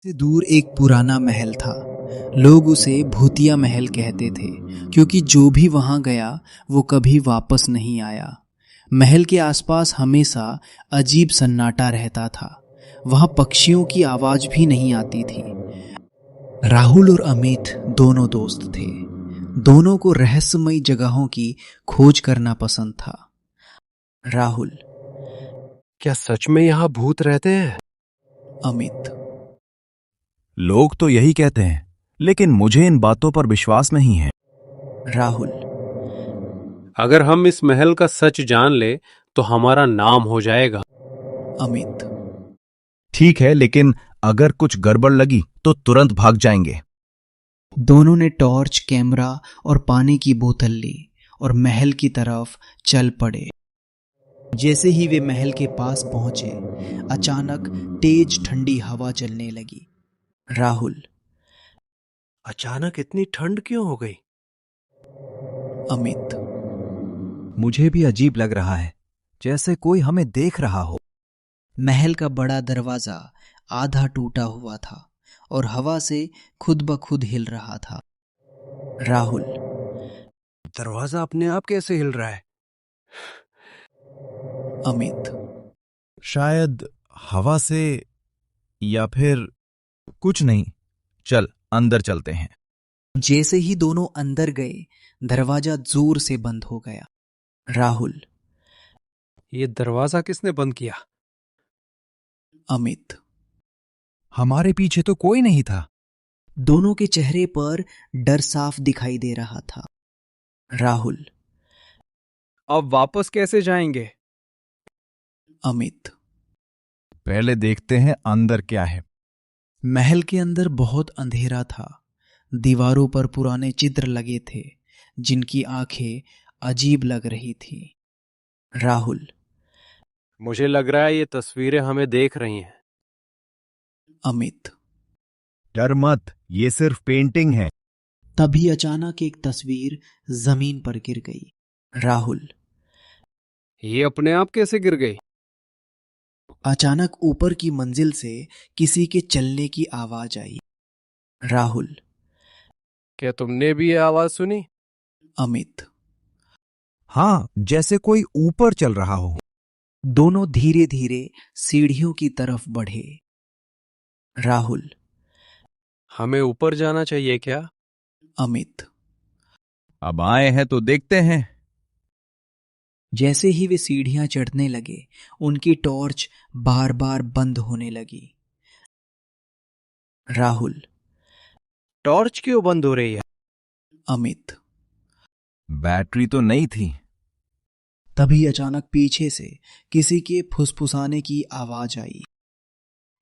से दूर एक पुराना महल था। लोग उसे भूतिया महल कहते थे, क्योंकि जो भी वहां गया वो कभी वापस नहीं आया। महल के आसपास हमेशा अजीब सन्नाटा रहता था। वहां पक्षियों की आवाज भी नहीं आती थी। राहुल और अमित दोनों दोस्त थे। दोनों को रहस्यमयी जगहों की खोज करना पसंद था। राहुल। क्या सच में यहाँ भूत रहते हैं? अमित। लोग तो यही कहते हैं, लेकिन मुझे इन बातों पर विश्वास नहीं है। राहुल। अगर हम इस महल का सच जान ले तो हमारा नाम हो जाएगा। अमित। ठीक है, लेकिन अगर कुछ गड़बड़ लगी तो तुरंत भाग जाएंगे। दोनों ने टॉर्च, कैमरा और पानी की बोतल ली और महल की तरफ चल पड़े। जैसे ही वे महल के पास पहुंचे, अचानक तेज ठंडी हवा चलने लगी। राहुल। अचानक इतनी ठंड क्यों हो गई? अमित। मुझे भी अजीब लग रहा है, जैसे कोई हमें देख रहा हो। महल का बड़ा दरवाजा आधा टूटा हुआ था और हवा से खुद ब खुद हिल रहा था। राहुल। दरवाजा अपने आप कैसे हिल रहा है? अमित। शायद हवा से, या फिर कुछ नहीं। चल अंदर चलते हैं। जैसे ही दोनों अंदर गए, दरवाजा जोर से बंद हो गया। राहुल। ये दरवाजा किसने बंद किया? अमित। हमारे पीछे तो कोई नहीं था। दोनों के चेहरे पर डर साफ दिखाई दे रहा था। राहुल। अब वापस कैसे जाएंगे? अमित। पहले देखते हैं अंदर क्या है। महल के अंदर बहुत अंधेरा था। दीवारों पर पुराने चित्र लगे थे, जिनकी आंखें अजीब लग रही थी। राहुल। मुझे लग रहा है ये तस्वीरें हमें देख रही हैं। अमित। डर मत, ये सिर्फ पेंटिंग है। तभी अचानक एक तस्वीर जमीन पर गिर गई। राहुल। ये अपने आप कैसे गिर गई? अचानक ऊपर की मंजिल से किसी के चलने की आवाज आई। राहुल। क्या तुमने भी ये आवाज सुनी? अमित। हाँ, जैसे कोई ऊपर चल रहा हो। दोनों धीरे धीरे सीढ़ियों की तरफ बढ़े। राहुल। हमें ऊपर जाना चाहिए क्या? अमित। अब आए हैं तो देखते हैं। जैसे ही वे सीढ़ियां चढ़ने लगे, उनकी टॉर्च बार बार बंद होने लगी। राहुल। टॉर्च क्यों बंद हो रही है? अमित। बैटरी तो नहीं थी। तभी अचानक पीछे से किसी के फुसफुसाने की आवाज आई।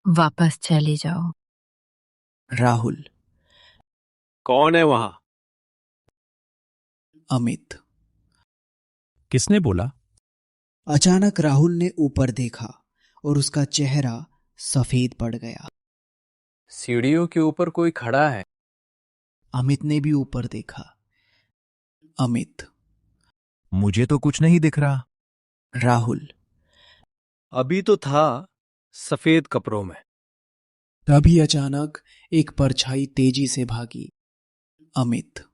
वापस चले जाओ। राहुल। कौन है वहां? अमित। किसने बोला? अचानक राहुल ने ऊपर देखा और उसका चेहरा सफेद पड़ गया। सीढ़ियों के ऊपर कोई खड़ा है। अमित ने भी ऊपर देखा। अमित। मुझे तो कुछ नहीं दिख रहा। राहुल। अभी तो था, सफेद कपड़ों में। तभी अचानक एक परछाई तेजी से भागी। अमित।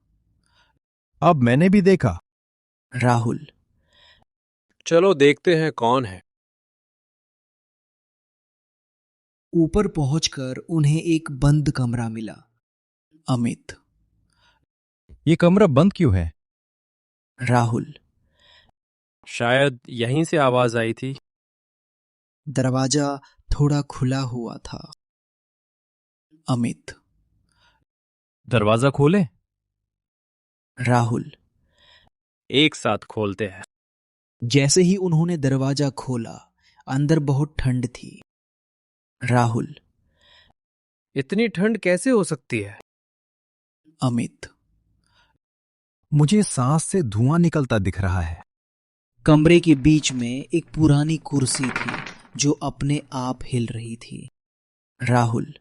अब मैंने भी देखा। राहुल। चलो देखते हैं कौन है। ऊपर पहुंचकर उन्हें एक बंद कमरा मिला। अमित। ये कमरा बंद क्यों है? राहुल। शायद यहीं से आवाज आई थी। दरवाजा थोड़ा खुला हुआ था। अमित। दरवाजा खोले। राहुल। एक साथ खोलते हैं। जैसे ही उन्होंने दरवाजा खोला, अंदर बहुत ठंड थी। राहुल। इतनी ठंड कैसे हो सकती है? अमित। मुझे सांस से धुआं निकलता दिख रहा है। कमरे के बीच में एक पुरानी कुर्सी थी जो अपने आप हिल रही थी। राहुल।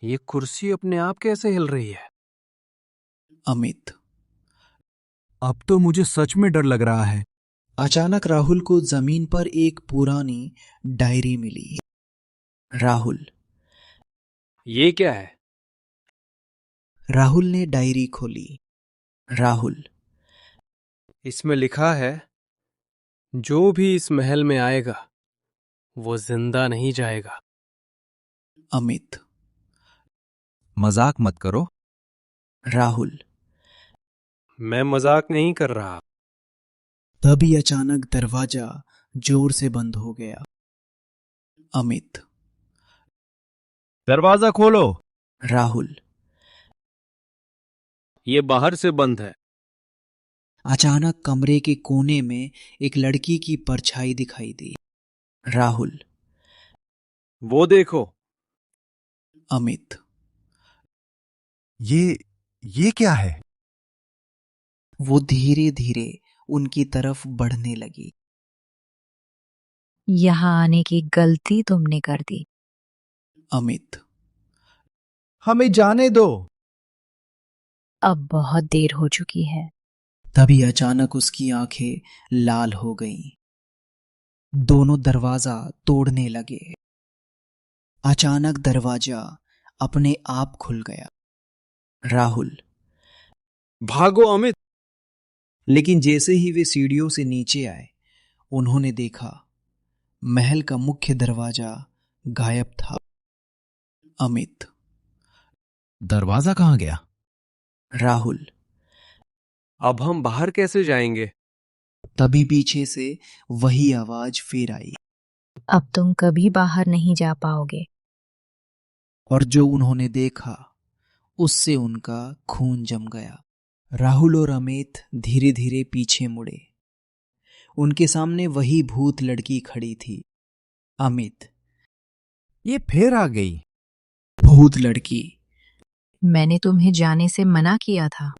ये कुर्सी अपने आप कैसे हिल रही है? अमित। अब तो मुझे सच में डर लग रहा है। अचानक राहुल को जमीन पर एक पुरानी डायरी मिली। राहुल। ये क्या है? राहुल ने डायरी खोली। राहुल। इसमें लिखा है, जो भी इस महल में आएगा वो जिंदा नहीं जाएगा। अमित। मजाक मत करो। राहुल। मैं मजाक नहीं कर रहा। तभी अचानक दरवाजा जोर से बंद हो गया। अमित। दरवाजा खोलो। राहुल। ये बाहर से बंद है। अचानक कमरे के कोने में एक लड़की की परछाई दिखाई दी। राहुल। वो देखो। अमित। ये क्या है? वो धीरे धीरे उनकी तरफ बढ़ने लगी। यहाँ आने की गलती तुमने कर दी। अमित। हमें जाने दो। अब बहुत देर हो चुकी है। तभी अचानक उसकी आंखें लाल हो गईं। दोनों दरवाजा तोड़ने लगे। अचानक दरवाजा अपने आप खुल गया। राहुल। भागो अमित। लेकिन जैसे ही वे सीढ़ियों से नीचे आए, उन्होंने देखा महल का मुख्य दरवाजा गायब था। अमित। दरवाजा कहाँ गया? राहुल। अब हम बाहर कैसे जाएंगे? तभी पीछे से वही आवाज फिर आई। अब तुम कभी बाहर नहीं जा पाओगे। और जो उन्होंने देखा उससे उनका खून जम गया। राहुल और अमित धीरे धीरे पीछे मुड़े। उनके सामने वही भूत लड़की खड़ी थी। अमित। ये फिर आ गई। भूत लड़की। मैंने तुम्हें जाने से मना किया था।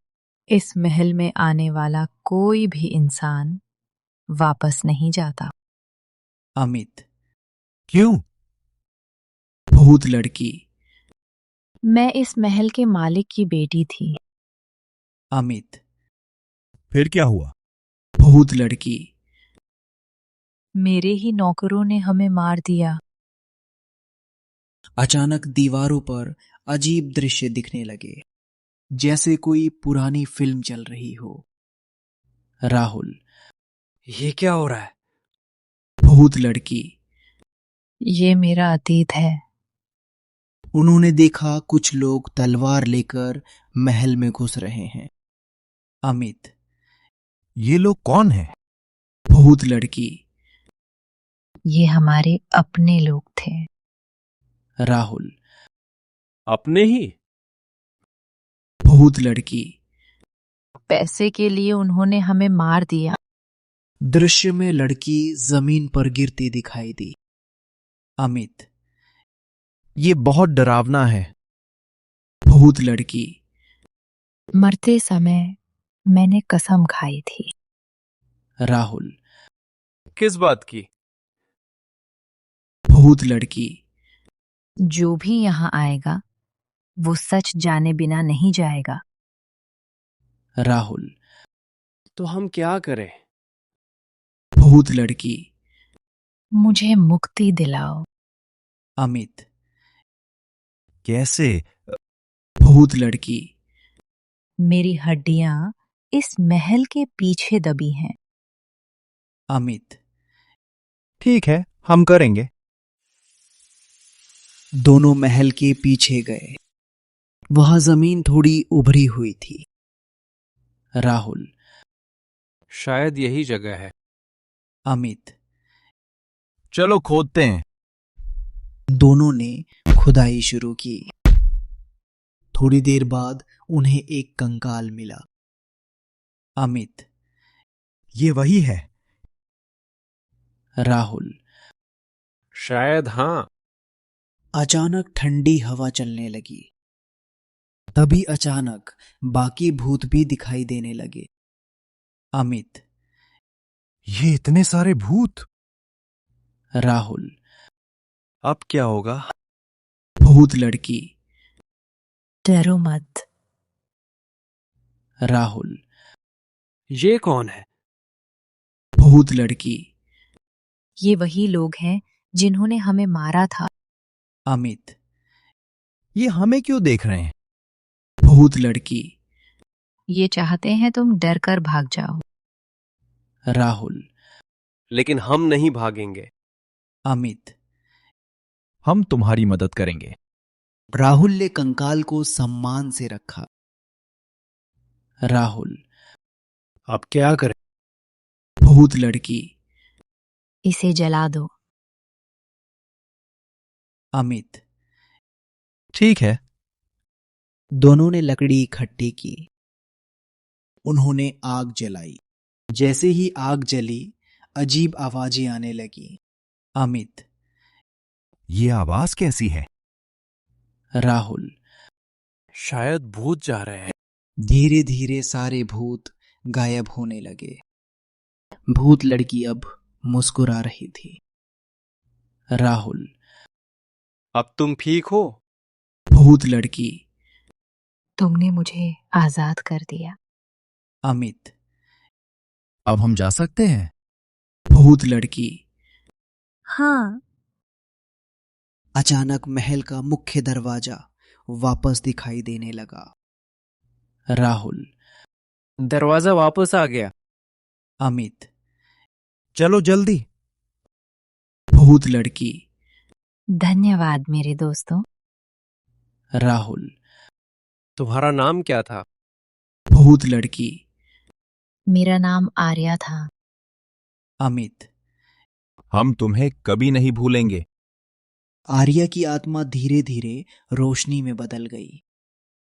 इस महल में आने वाला कोई भी इंसान वापस नहीं जाता। अमित। क्यों? भूत लड़की। मैं इस महल के मालिक की बेटी थी। अमित। फिर क्या हुआ? भूत लड़की। मेरे ही नौकरों ने हमें मार दिया। अचानक दीवारों पर अजीब दृश्य दिखने लगे, जैसे कोई पुरानी फिल्म चल रही हो। राहुल। ये क्या हो रहा है? भूत लड़की। ये मेरा अतीत है। उन्होंने देखा कुछ लोग तलवार लेकर महल में घुस रहे हैं। अमित। ये लोग कौन हैं? भूत लड़की। ये हमारे अपने लोग थे। राहुल। अपने ही? भूत लड़की। पैसे के लिए उन्होंने हमें मार दिया। दृश्य में लड़की जमीन पर गिरती दिखाई दी। अमित। ये बहुत डरावना है। भूत लड़की। मरते समय मैंने कसम खाई थी। राहुल। किस बात की? भूत लड़की। जो भी यहाँ आएगा वो सच जाने बिना नहीं जाएगा। राहुल। तो हम क्या करें? भूत लड़की। मुझे मुक्ति दिलाओ। अमित। कैसे? भूत लड़की। मेरी हड्डियां इस महल के पीछे दबी हैं। अमित। ठीक है, हम करेंगे। दोनों महल के पीछे गए। वहां जमीन थोड़ी उभरी हुई थी। राहुल। शायद यही जगह है। अमित। चलो खोदते हैं। दोनों ने खुदाई शुरू की। थोड़ी देर बाद उन्हें एक कंकाल मिला। अमित। ये वही है। राहुल। शायद हाँ। अचानक ठंडी हवा चलने लगी। तभी अचानक बाकी भूत भी दिखाई देने लगे। अमित। ये इतने सारे भूत। राहुल। अब क्या होगा? भूत लड़की। डरो मत। राहुल। ये कौन है? भूत लड़की। ये वही लोग हैं जिन्होंने हमें मारा था। अमित। ये हमें क्यों देख रहे हैं? भूत लड़की। ये चाहते हैं तुम डर कर भाग जाओ। राहुल। लेकिन हम नहीं भागेंगे। अमित। हम तुम्हारी मदद करेंगे। राहुल ने कंकाल को सम्मान से रखा। राहुल। अब क्या करें? भूत लड़की। इसे जला दो। अमित। ठीक है। दोनों ने लकड़ी इकट्ठी की। उन्होंने आग जलाई। जैसे ही आग जली, अजीब आवाजें आने लगी। अमित। ये आवाज कैसी है? राहुल। शायद भूत जा रहे हैं। धीरे धीरे सारे भूत गायब होने लगे। भूत लड़की अब मुस्कुरा रही थी। राहुल। अब तुम ठीक हो? भूत लड़की। तुमने मुझे आजाद कर दिया। अमित। अब हम जा सकते हैं? भूत लड़की। हाँ। अचानक महल का मुख्य दरवाजा वापस दिखाई देने लगा। राहुल। दरवाजा वापस आ गया। अमित। चलो जल्दी। भूत लड़की। धन्यवाद मेरे दोस्तों। राहुल। तुम्हारा नाम क्या था? भूत लड़की। मेरा नाम आर्या था। अमित। हम तुम्हें कभी नहीं भूलेंगे। आर्या की आत्मा धीरे धीरे रोशनी में बदल गई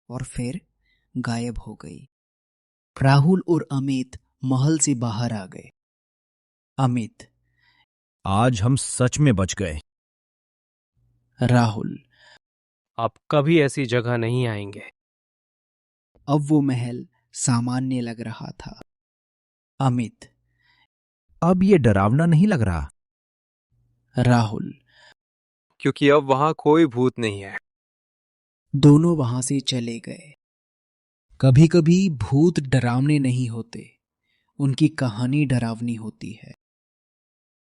और फिर गायब हो गई। राहुल और अमित महल से बाहर आ गए। अमित। आज हम सच में बच गए। राहुल। अब कभी ऐसी जगह नहीं आएंगे। अब वो महल सामान्य लग रहा था। अमित। अब ये डरावना नहीं लग रहा। राहुल। क्योंकि अब वहां कोई भूत नहीं है। दोनों वहां से चले गए। कभी कभी भूत डरावने नहीं होते, उनकी कहानी डरावनी होती है।